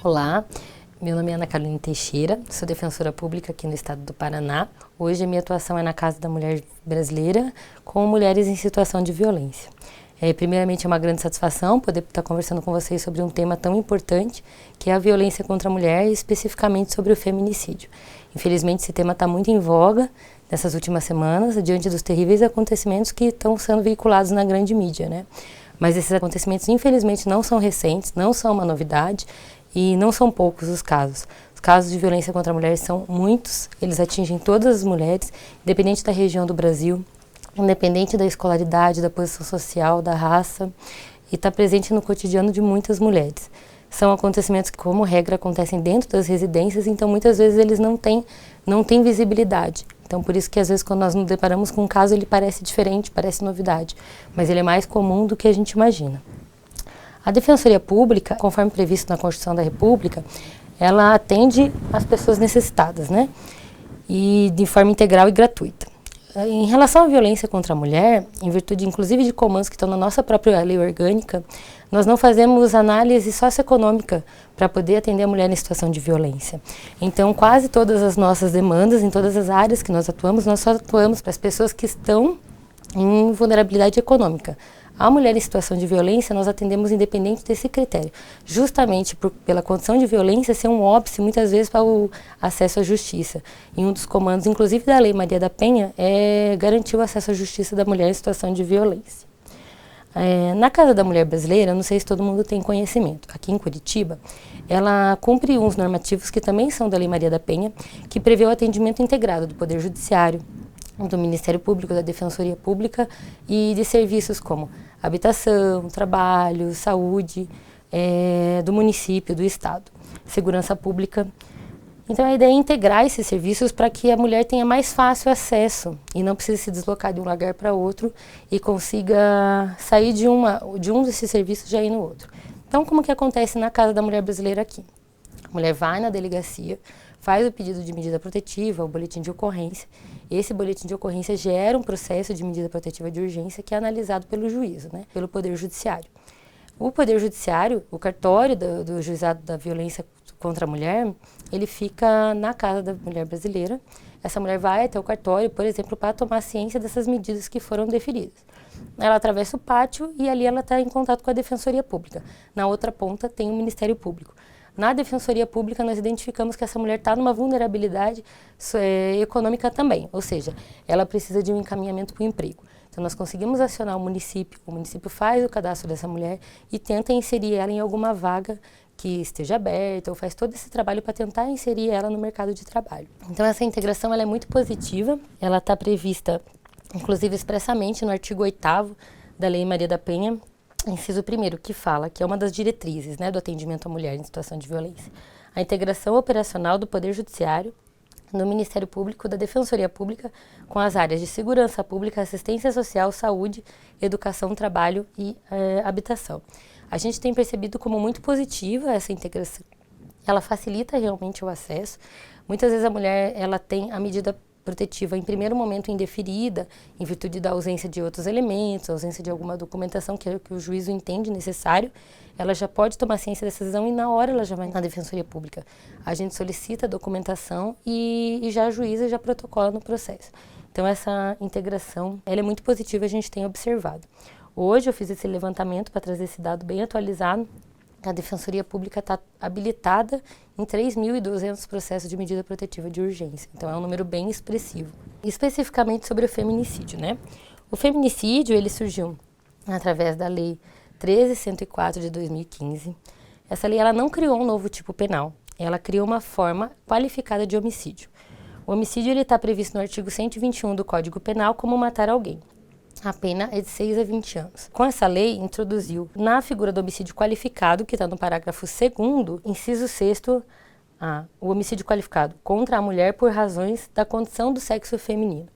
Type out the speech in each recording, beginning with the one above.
Olá, meu nome é Ana Carolina Teixeira, sou defensora pública aqui no estado do Paraná. Hoje a minha atuação é na Casa da Mulher Brasileira com mulheres em situação de violência. Primeiramente é uma grande satisfação poder estar conversando com vocês sobre um tema tão importante que é a violência contra a mulher e especificamente sobre o feminicídio. Infelizmente esse tema está muito em voga nessas últimas semanas, diante dos terríveis acontecimentos que estão sendo veiculados na grande mídia, né? Mas esses acontecimentos infelizmente não são recentes, não são uma novidade e não são poucos os casos. Os casos de violência contra a mulher são muitos, eles atingem todas as mulheres, independente da região do Brasil, independente da escolaridade, da posição social, da raça, e está presente no cotidiano de muitas mulheres. São acontecimentos que, como regra, acontecem dentro das residências, então muitas vezes eles não têm visibilidade. Então por isso que às vezes quando nós nos deparamos com um caso ele parece diferente, parece novidade, mas ele é mais comum do que a gente imagina. A Defensoria Pública, conforme previsto na Constituição da República, ela atende as pessoas necessitadas, né? E de forma integral e gratuita. Em relação à violência contra a mulher, em virtude inclusive de comandos que estão na nossa própria lei orgânica, nós não fazemos análise socioeconômica para poder atender a mulher em situação de violência. Então, quase todas as nossas demandas, em todas as áreas que nós só atuamos para as pessoas que estão em vulnerabilidade econômica. A mulher em situação de violência, nós atendemos independente desse critério, justamente pela condição de violência ser um óbice, muitas vezes, para o acesso à justiça. E um dos comandos, inclusive da Lei Maria da Penha, é garantir o acesso à justiça da mulher em situação de violência. Na Casa da Mulher Brasileira, não sei se todo mundo tem conhecimento, aqui em Curitiba, ela cumpre uns normativos que também são da Lei Maria da Penha, que prevê o atendimento integrado do Poder Judiciário, do Ministério Público, da Defensoria Pública e de serviços como habitação, trabalho, saúde, do município, do estado, segurança pública. Então a ideia é integrar esses serviços para que a mulher tenha mais fácil acesso e não precise se deslocar de um lugar para outro e consiga sair de um desses serviços e já ir no outro. Então como que acontece na Casa da Mulher Brasileira aqui? A mulher vai na delegacia, faz o pedido de medida protetiva, o boletim de ocorrência. Esse boletim de ocorrência gera um processo de medida protetiva de urgência que é analisado pelo juízo, né, pelo Poder Judiciário. O Poder Judiciário, o cartório do Juizado da Violência contra a Mulher, ele fica na Casa da Mulher Brasileira. Essa mulher vai até o cartório, por exemplo, para tomar ciência dessas medidas que foram deferidas. Ela atravessa o pátio e ali ela está em contato com a Defensoria Pública. Na outra ponta tem o Ministério Público. Na Defensoria Pública, nós identificamos que essa mulher está numa vulnerabilidade econômica também, ou seja, ela precisa de um encaminhamento para o emprego. Então, nós conseguimos acionar o município faz o cadastro dessa mulher e tenta inserir ela em alguma vaga que esteja aberta, ou faz todo esse trabalho para tentar inserir ela no mercado de trabalho. Então, essa integração ela é muito positiva, ela está prevista, inclusive expressamente, no artigo 8º da Lei Maria da Penha, inciso 1º, que fala que é uma das diretrizes, né, do atendimento à mulher em situação de violência. A integração operacional do Poder Judiciário, do Ministério Público, da Defensoria Pública, com as áreas de segurança pública, assistência social, saúde, educação, trabalho e habitação. A gente tem percebido como muito positiva essa integração. Ela facilita realmente o acesso. Muitas vezes a mulher ela tem a medida protetiva em primeiro momento indeferida, em virtude da ausência de outros elementos, ausência de alguma documentação que o juízo entende necessário, ela já pode tomar ciência dessa decisão e na hora ela já vai na Defensoria Pública. A gente solicita a documentação e já a juíza já protocola no processo. Então essa integração ela é muito positiva, a gente tem observado. Hoje eu fiz esse levantamento para trazer esse dado bem atualizado. A Defensoria Pública está habilitada em 3.200 processos de medida protetiva de urgência. Então, é um número bem expressivo. Especificamente sobre o feminicídio, né? O feminicídio, ele surgiu através da Lei 13.104 de 2015. Essa lei, ela não criou um novo tipo penal. Ela criou uma forma qualificada de homicídio. O homicídio, ele está previsto no artigo 121 do Código Penal como matar alguém. A pena é de 6 a 20 anos. Com essa lei, introduziu na figura do homicídio qualificado, que está no parágrafo 2º, inciso 6º, o homicídio qualificado contra a mulher por razões da condição do sexo feminino.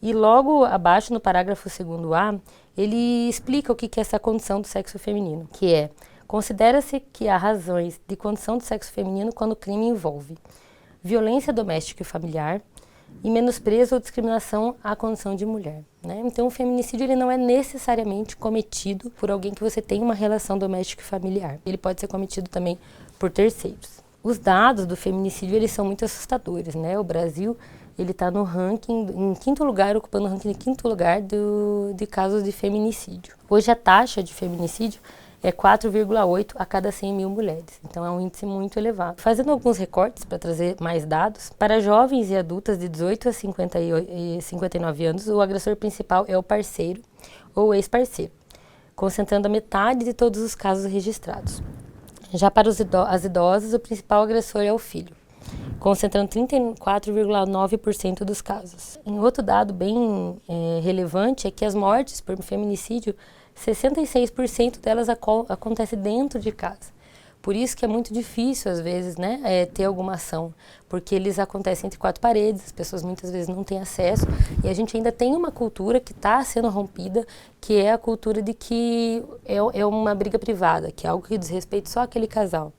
E logo abaixo, no parágrafo 2º-A, ele explica o que é essa condição do sexo feminino, que é, considera-se que há razões de condição do sexo feminino quando o crime envolve violência doméstica e familiar, e menosprezo ou discriminação à condição de mulher, né? Então, o feminicídio ele não é necessariamente cometido por alguém que você tem uma relação doméstica e familiar. Ele pode ser cometido também por terceiros. Os dados do feminicídio, eles são muito assustadores, né? O Brasil, ele está no ranking, em quinto lugar, ocupando o ranking de quinto lugar de casos de feminicídio. Hoje a taxa de feminicídio é 4,8 a cada 100 mil mulheres. Então é um índice muito elevado. Fazendo alguns recortes para trazer mais dados, para jovens e adultas de 18 a 59 anos, o agressor principal é o parceiro ou ex-parceiro, concentrando a metade de todos os casos registrados. Já para as idosas, o principal agressor é o filho, concentrando 34,9% dos casos. Um outro dado bem relevante é que as mortes por feminicídio, 66% delas acontecem dentro de casa. Por isso que é muito difícil, às vezes, né, ter alguma ação, porque eles acontecem entre quatro paredes, as pessoas muitas vezes não têm acesso, e a gente ainda tem uma cultura que está sendo rompida, que é a cultura de que é uma briga privada, que é algo que diz respeito só àquele casal.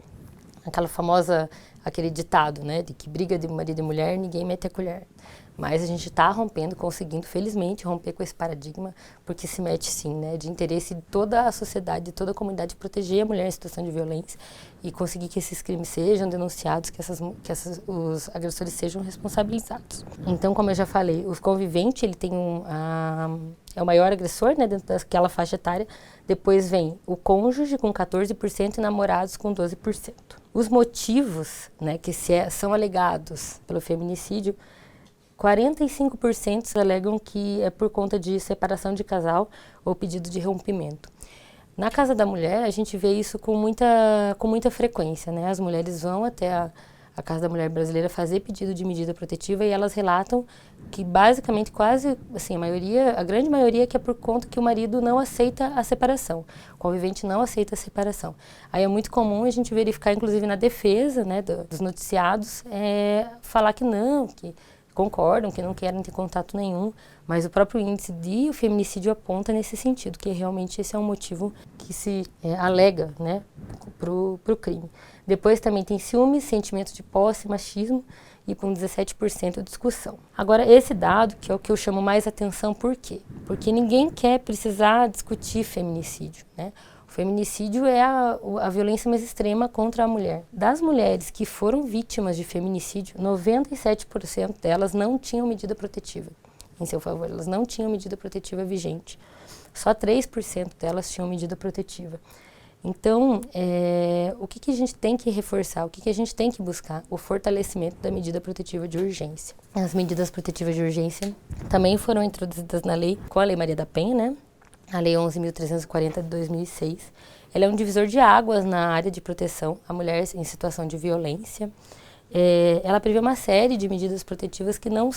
Aquele ditado, né, de que briga de marido e mulher, ninguém mete a colher. Mas a gente está rompendo, conseguindo, felizmente, romper com esse paradigma, porque se mete, sim, né, de interesse de toda a sociedade, de toda a comunidade, proteger a mulher em situação de violência e conseguir que esses crimes sejam denunciados, que os agressores sejam responsabilizados. Então, como eu já falei, o convivente, ele tem é o maior agressor, né, dentro daquela faixa etária. Depois vem o cônjuge, com 14%, e namorados, com 12%. Os motivos, né, que são alegados pelo feminicídio, 45% alegam que é por conta de separação de casal ou pedido de rompimento. Na Casa da Mulher, a gente vê isso com muita frequência, né? As mulheres vão até a Casa da Mulher Brasileira fazer pedido de medida protetiva e elas relatam que basicamente quase, assim, a grande maioria que é por conta que o marido não aceita a separação, o convivente não aceita a separação. Aí é muito comum a gente verificar, inclusive na defesa, né, dos noticiados, falar que não, que concordam, que não querem ter contato nenhum, mas o próprio índice de feminicídio aponta nesse sentido, que realmente esse é um motivo que se alega, né, pro crime. Depois também tem ciúmes, sentimento de posse, machismo e com 17% discussão. Agora, esse dado, que é o que eu chamo mais atenção, por quê? Porque ninguém quer precisar discutir feminicídio, né? O feminicídio é a violência mais extrema contra a mulher. Das mulheres que foram vítimas de feminicídio, 97% delas não tinham medida protetiva em seu favor. Elas não tinham medida protetiva vigente. Só 3% delas tinham medida protetiva. Então, o que a gente tem que reforçar? O que a gente tem que buscar? O fortalecimento da medida protetiva de urgência. As medidas protetivas de urgência também foram introduzidas na lei, com a Lei Maria da Penha, né? A Lei 11.340 de 2006. Ela é um divisor de águas na área de proteção à mulher em situação de violência. Ela prevê uma série de medidas protetivas que não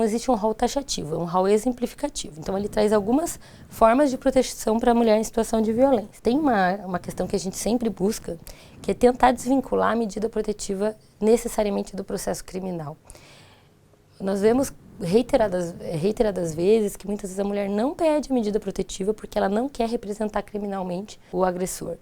existe um rol taxativo, é um rol exemplificativo. Então, ele traz algumas formas de proteção para a mulher em situação de violência. Tem uma questão que a gente sempre busca, que é tentar desvincular a medida protetiva necessariamente do processo criminal. Nós vemos reiteradas vezes que muitas vezes a mulher não pede medida protetiva porque ela não quer representar criminalmente o agressor.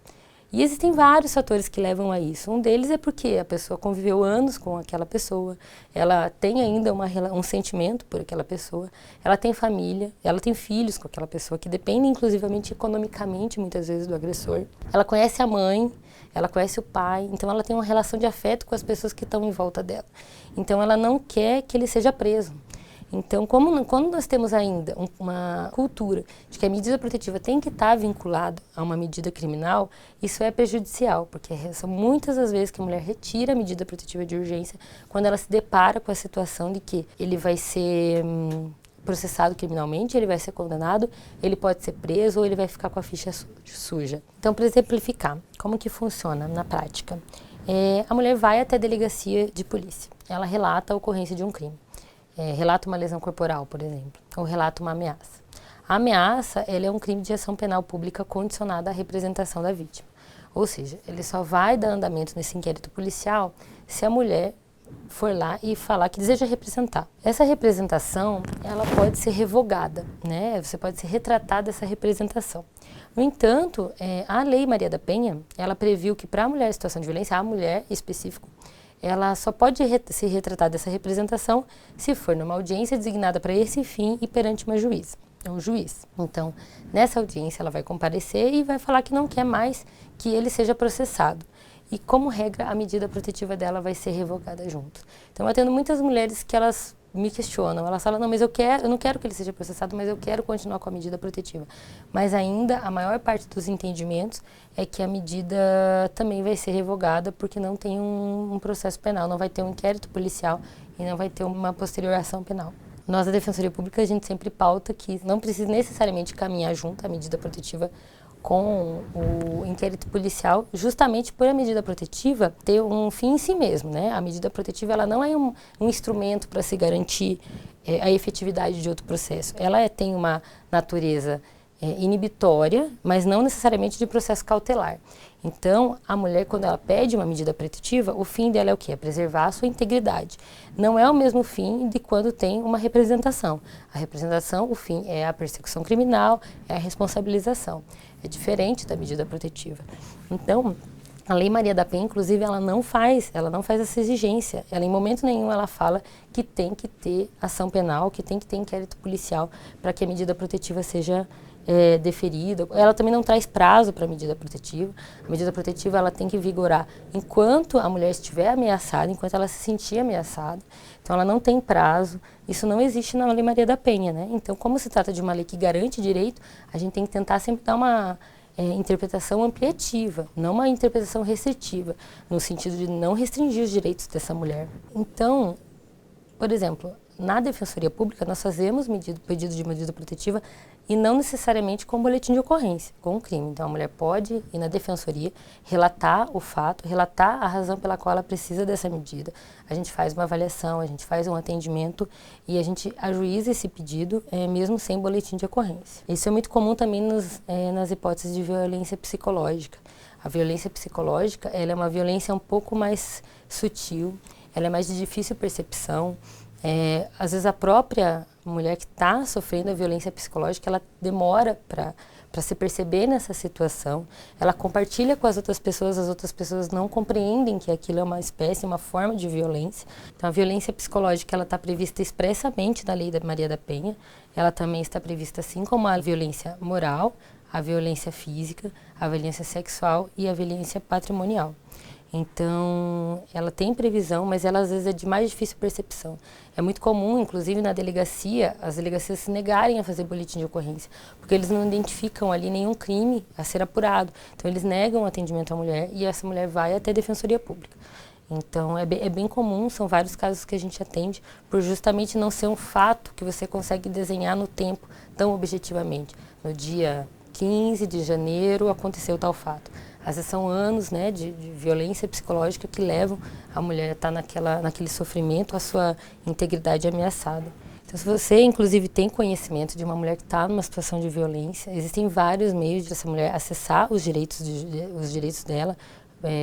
E existem vários fatores que levam a isso. Um deles é porque a pessoa conviveu anos com aquela pessoa, ela tem ainda um sentimento por aquela pessoa, ela tem família, ela tem filhos com aquela pessoa que dependem inclusivamente economicamente muitas vezes do agressor. Ela conhece a mãe, ela conhece o pai, então ela tem uma relação de afeto com as pessoas que estão em volta dela. Então ela não quer que ele seja preso. Então, quando nós temos ainda uma cultura de que a medida protetiva tem que estar vinculada a uma medida criminal, isso é prejudicial, porque são muitas as vezes que a mulher retira a medida protetiva de urgência quando ela se depara com a situação de que ele vai ser processado criminalmente, ele vai ser condenado, ele pode ser preso ou ele vai ficar com a ficha suja. Então, para exemplificar, como que funciona na prática? A mulher vai até a delegacia de polícia, ela relata a ocorrência de um crime. Relata uma lesão corporal, por exemplo, ou relata uma ameaça. A ameaça, ela é um crime de ação penal pública condicionada à representação da vítima. Ou seja, ele só vai dar andamento nesse inquérito policial se a mulher for lá e falar que deseja representar. Essa representação, ela pode ser revogada, né? Você pode se retratar dessa representação. No entanto, a Lei Maria da Penha, ela previu que para a mulher em situação de violência, a mulher em específico, ela só pode se retratar dessa representação se for numa audiência designada para esse fim e perante uma juíza, um juiz. Então, nessa audiência ela vai comparecer e vai falar que não quer mais que ele seja processado. e, como regra, a medida protetiva dela vai ser revogada junto. Então, eu atendo muitas mulheres que elas me questionam, elas falam, não, mas eu não quero que ele seja processado, mas eu quero continuar com a medida protetiva. Mas ainda, a maior parte dos entendimentos é que a medida também vai ser revogada porque não tem um processo penal, não vai ter um inquérito policial e não vai ter uma posterior ação penal. Nós, da Defensoria Pública, a gente sempre pauta que não precisa necessariamente caminhar junto a medida protetiva com o inquérito policial, justamente por a medida protetiva ter um fim em si mesmo, né? A medida protetiva, ela não é um instrumento para se garantir a efetividade de outro processo. Ela tem uma natureza inibitória, mas não necessariamente de processo cautelar. Então, a mulher, quando ela pede uma medida protetiva, o fim dela é o quê? É preservar a sua integridade. Não é o mesmo fim de quando tem uma representação. A representação, o fim é a persecução criminal, é a responsabilização. É diferente da medida protetiva. Então, a Lei Maria da Penha, inclusive, ela não faz essa exigência. Ela, em momento nenhum, ela fala que tem que ter ação penal, que tem que ter inquérito policial para que a medida protetiva seja deferida. Ela também não traz prazo para a medida protetiva. A medida protetiva, ela tem que vigorar enquanto a mulher estiver ameaçada, enquanto ela se sentir ameaçada. Então, ela não tem prazo. Isso não existe na Lei Maria da Penha, né? Então, como se trata de uma lei que garante direito, a gente tem que tentar sempre dar uma interpretação ampliativa, não uma interpretação restritiva, no sentido de não restringir os direitos dessa mulher. Então, por exemplo, na Defensoria Pública, nós fazemos pedido de medida protetiva e não necessariamente com boletim de ocorrência, com o crime. Então, a mulher pode ir na Defensoria, relatar o fato, relatar a razão pela qual ela precisa dessa medida. A gente faz uma avaliação, a gente faz um atendimento e a gente ajuiza esse pedido mesmo sem boletim de ocorrência. Isso é muito comum também nas hipóteses de violência psicológica. A violência psicológica, ela é uma violência um pouco mais sutil, ela é mais de difícil percepção. Às vezes a própria mulher que está sofrendo a violência psicológica, ela demora para se perceber nessa situação, ela compartilha com as outras pessoas não compreendem que aquilo é uma espécie, uma forma de violência. Então, a violência psicológica, ela está prevista expressamente na Lei da Maria da Penha, ela também está prevista assim como a violência moral, a violência física, a violência sexual e a violência patrimonial. Então, ela tem previsão, mas ela às vezes é de mais difícil percepção. É muito comum, inclusive na delegacia, as delegacias se negarem a fazer boletim de ocorrência, porque eles não identificam ali nenhum crime a ser apurado. Então, eles negam o atendimento à mulher e essa mulher vai até a Defensoria Pública. Então, é bem comum, são vários casos que a gente atende, por justamente não ser um fato que você consegue desenhar no tempo tão objetivamente. No dia 15 de janeiro aconteceu tal fato. Às vezes são anos, né, de violência psicológica que levam a mulher a estar naquele sofrimento, a sua integridade ameaçada. Então, se você, inclusive, tem conhecimento de uma mulher que está numa situação de violência, existem vários meios de essa mulher acessar os direitos dela,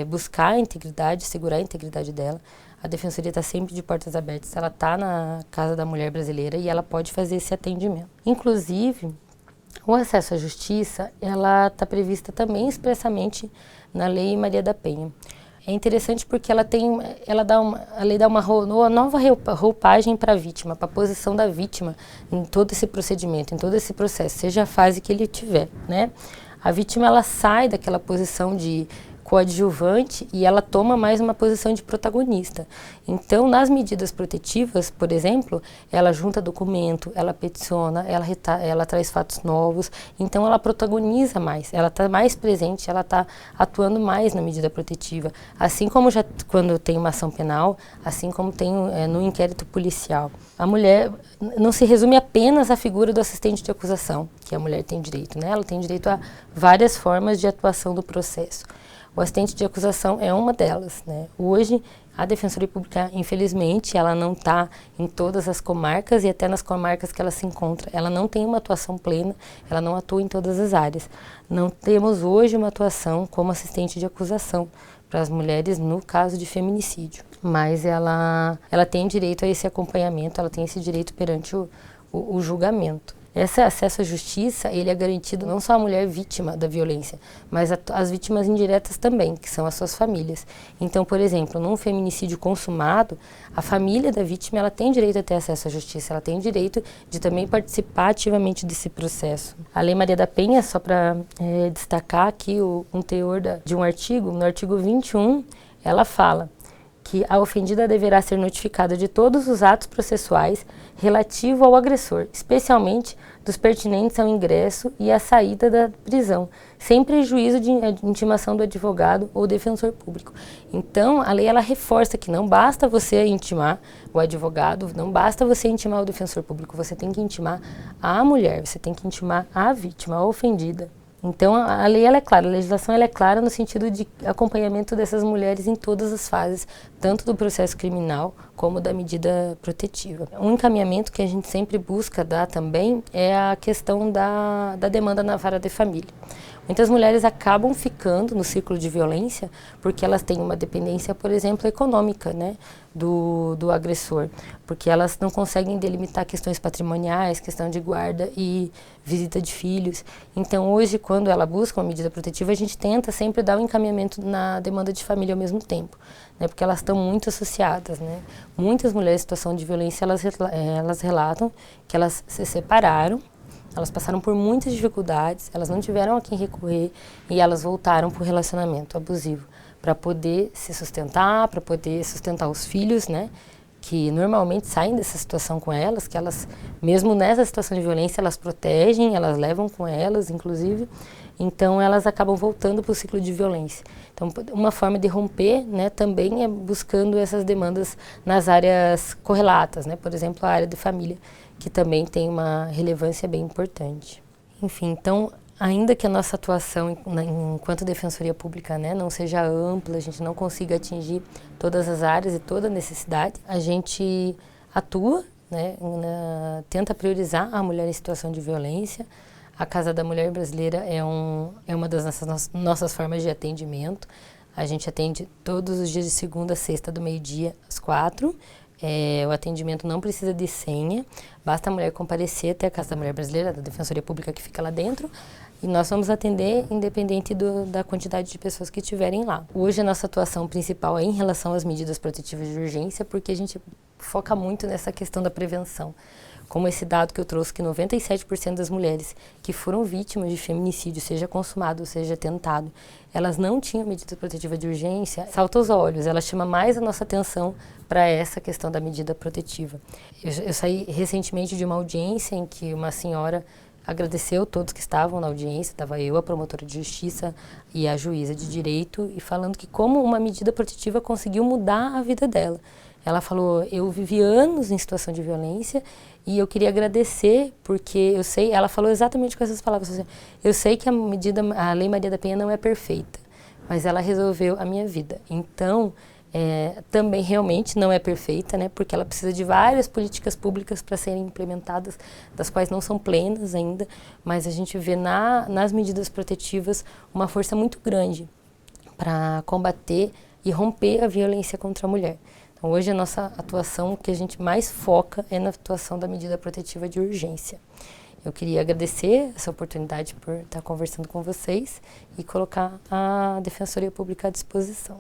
buscar a integridade, segurar a integridade dela. A Defensoria está sempre de portas abertas, ela está na Casa da Mulher Brasileira e ela pode fazer esse atendimento. Inclusive, o acesso à justiça, ela está prevista também expressamente na Lei Maria da Penha. É interessante porque a lei dá uma nova roupagem para a vítima, para a posição da vítima em todo esse procedimento, em todo esse processo, seja a fase que ele tiver, né? A vítima, ela sai daquela posição de coadjuvante e ela toma mais uma posição de protagonista. Então, nas medidas protetivas, por exemplo, ela junta documento, ela peticiona, ela traz fatos novos, então ela protagoniza mais, ela está mais presente, ela está atuando mais na medida protetiva, assim como já quando tem uma ação penal, assim como tem no inquérito policial. A mulher não se resume apenas à figura do assistente de acusação, que a mulher tem direito, né? Ela tem direito a várias formas de atuação do processo. O assistente de acusação é uma delas, né? Hoje, a Defensoria Pública, infelizmente, ela não está em todas as comarcas e até nas comarcas que ela se encontra. Ela não tem uma atuação plena, ela não atua em todas as áreas. Não temos hoje uma atuação como assistente de acusação para as mulheres no caso de feminicídio. Mas ela tem direito a esse acompanhamento, ela tem esse direito perante o julgamento. Esse acesso à justiça, ele é garantido não só à mulher vítima da violência, mas às vítimas indiretas também, que são as suas famílias. Então, por exemplo, num feminicídio consumado, a família da vítima, ela tem direito a ter acesso à justiça, ela tem direito de também participar ativamente desse processo. A Lei Maria da Penha, só para destacar aqui um teor de um artigo, no artigo 21, ela fala que a ofendida deverá ser notificada de todos os atos processuais relativos ao agressor, especialmente dos pertinentes ao ingresso e à saída da prisão, sem prejuízo de intimação do advogado ou defensor público. Então, a lei ela reforça que não basta você intimar o advogado, não basta você intimar o defensor público, você tem que intimar a mulher, você tem que intimar a vítima, a ofendida. Então, a lei ela é clara, a legislação ela é clara no sentido de acompanhamento dessas mulheres em todas as fases, tanto do processo criminal como da medida protetiva. Um encaminhamento que a gente sempre busca dar também é a questão da demanda na vara de família. Muitas mulheres acabam ficando no círculo de violência porque elas têm uma dependência, por exemplo, econômica, né, do agressor, porque elas não conseguem delimitar questões patrimoniais, questão de guarda e visita de filhos. Então, hoje, quando ela busca uma medida protetiva, a gente tenta sempre dar um encaminhamento na demanda de família ao mesmo tempo, né, porque elas estão muito associadas, né. Muitas mulheres em situação de violência, elas relatam que elas se separaram, elas passaram por muitas dificuldades, elas não tiveram a quem recorrer e elas voltaram para o relacionamento abusivo para poder se sustentar, para poder sustentar os filhos, né? Que normalmente saem dessa situação com elas, que elas, mesmo nessa situação de violência, elas protegem, elas levam com elas, inclusive. Então, elas acabam voltando para o ciclo de violência. Então, uma forma de romper, né, também é buscando essas demandas nas áreas correlatas, né? Por exemplo, a área de família, que também tem uma relevância bem importante. Enfim, então, ainda que a nossa atuação enquanto defensoria pública, né, não seja ampla, a gente não consiga atingir todas as áreas e toda a necessidade, a gente atua, né, tenta priorizar a mulher em situação de violência. A Casa da Mulher Brasileira é uma das nossas formas de atendimento. A gente atende todos os dias de segunda a sexta, do meio-dia às 4h. O atendimento não precisa de senha, basta a mulher comparecer até a Casa da Mulher Brasileira, da Defensoria Pública que fica lá dentro, e nós vamos atender independente da quantidade de pessoas que estiverem lá. Hoje a nossa atuação principal é em relação às medidas protetivas de urgência, porque a gente foca muito nessa questão da prevenção. Como esse dado que eu trouxe, que 97% das mulheres que foram vítimas de feminicídio, seja consumado, seja tentado, elas não tinham medida protetiva de urgência, salta aos olhos, ela chama mais a nossa atenção para essa questão da medida protetiva. Eu saí recentemente de uma audiência em que uma senhora agradeceu todos que estavam na audiência, estava eu, a promotora de justiça e a juíza de direito, e falando que como uma medida protetiva conseguiu mudar a vida dela. Ela falou, eu vivi anos em situação de violência e eu queria agradecer porque eu sei, ela falou exatamente com essas palavras, eu sei que a Lei Maria da Penha não é perfeita, mas ela resolveu a minha vida. Então, também realmente não é perfeita, né, porque ela precisa de várias políticas públicas para serem implementadas, das quais não são plenas ainda, mas a gente vê nas medidas protetivas uma força muito grande para combater e romper a violência contra a mulher. Então, hoje a nossa atuação, o que a gente mais foca é na atuação da medida protetiva de urgência. Eu queria agradecer essa oportunidade por estar conversando com vocês e colocar a Defensoria Pública à disposição.